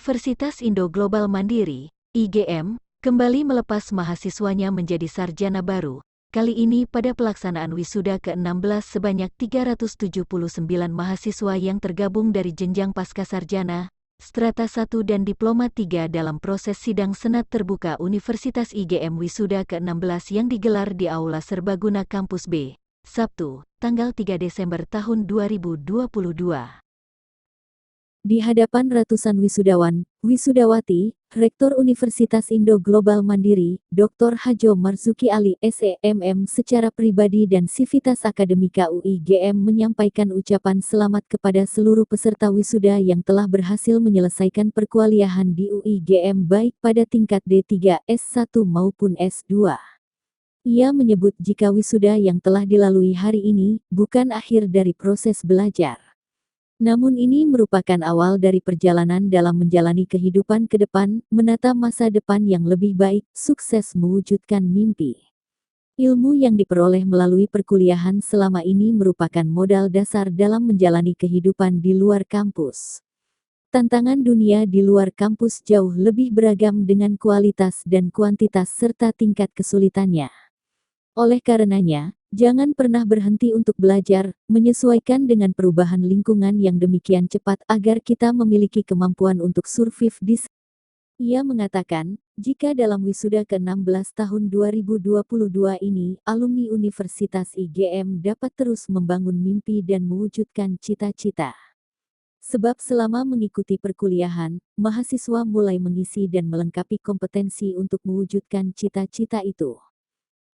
Universitas Indo Global Mandiri, IGM, kembali melepas mahasiswanya menjadi sarjana baru, kali ini pada pelaksanaan wisuda ke-16 sebanyak 379 mahasiswa yang tergabung dari jenjang Pascasarjana, Strata 1 dan Diploma 3 dalam proses sidang Senat Terbuka Universitas IGM wisuda ke-16 yang digelar di Aula Serbaguna Kampus B, Sabtu, tanggal 3 Desember tahun 2022. Di hadapan ratusan wisudawan, wisudawati, Rektor Universitas Indo Global Mandiri, Dr. Hadjo Marzuki Ali, SEMM secara pribadi dan Sivitas Akademika UIGM menyampaikan ucapan selamat kepada seluruh peserta wisuda yang telah berhasil menyelesaikan perkuliahan di UIGM baik pada tingkat D3, S1 maupun S2. Ia menyebut jika wisuda yang telah dilalui hari ini bukan akhir dari proses belajar. Namun ini merupakan awal dari perjalanan dalam menjalani kehidupan ke depan, menata masa depan yang lebih baik, sukses mewujudkan mimpi. Ilmu yang diperoleh melalui perkuliahan selama ini merupakan modal dasar dalam menjalani kehidupan di luar kampus. Tantangan dunia di luar kampus jauh lebih beragam dengan kualitas dan kuantitas serta tingkat kesulitannya. Oleh karenanya, jangan pernah berhenti untuk belajar, menyesuaikan dengan perubahan lingkungan yang demikian cepat agar kita memiliki kemampuan untuk survive di. Ia mengatakan, jika dalam wisuda ke-16 tahun 2022 ini, alumni Universitas IGM dapat terus membangun mimpi dan mewujudkan cita-cita. Sebab selama mengikuti perkuliahan, mahasiswa mulai mengisi dan melengkapi kompetensi untuk mewujudkan cita-cita itu.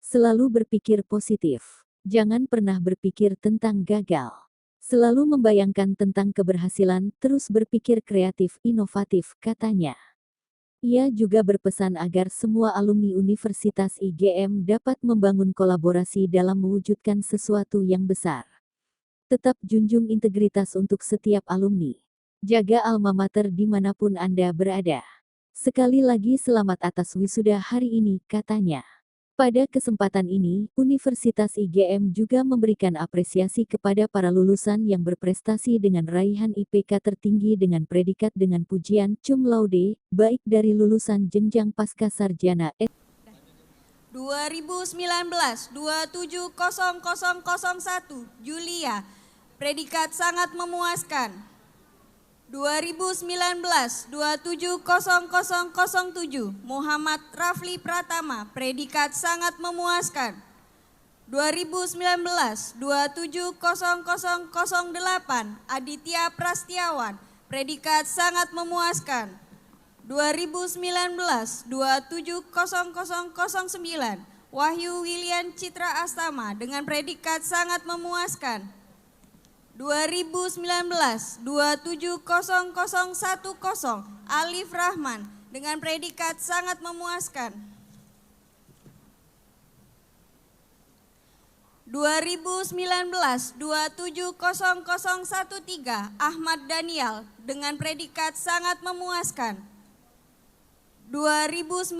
Selalu berpikir positif. Jangan pernah berpikir tentang gagal. Selalu membayangkan tentang keberhasilan, terus berpikir kreatif, inovatif, katanya. Ia juga berpesan agar semua alumni Universitas IGM dapat membangun kolaborasi dalam mewujudkan sesuatu yang besar. Tetap junjung integritas untuk setiap alumni. Jaga alma mater dimanapun Anda berada. Sekali lagi selamat atas wisuda hari ini, katanya. Pada kesempatan ini, Universitas IGM juga memberikan apresiasi kepada para lulusan yang berprestasi dengan raihan IPK tertinggi dengan predikat dengan pujian cum laude, baik dari lulusan jenjang Pascasarjana 2019 2700001 Julia, predikat sangat memuaskan. 2019 2700007 Muhammad Rafli Pratama, predikat sangat memuaskan. 2019 2700008 Aditya Prastiawan, predikat sangat memuaskan. 2019 2700009 Wahyu William Citra Astama dengan predikat sangat memuaskan. 2019 2700010 Alif Rahman dengan predikat sangat memuaskan. 2019 2700013 Ahmad Daniel dengan predikat sangat memuaskan. 2019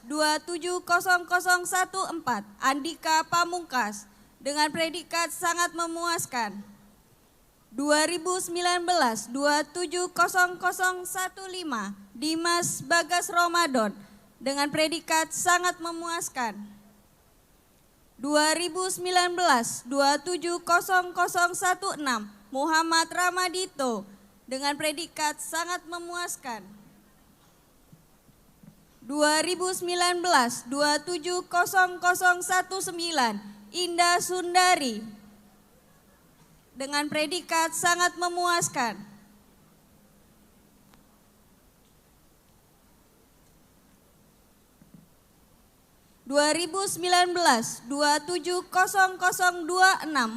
2700014 Andika Pamungkas dengan predikat sangat memuaskan. 2019 2700015 Dimas Bagas Ramadan dengan predikat sangat memuaskan. 2019 2700016 Muhammad Ramadito dengan predikat sangat memuaskan. 2019 2700019 Indah Sundari dengan predikat sangat memuaskan. 2019 2700026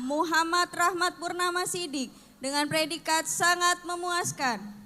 Muhammad Rahmat Purnama Sidik dengan predikat sangat memuaskan.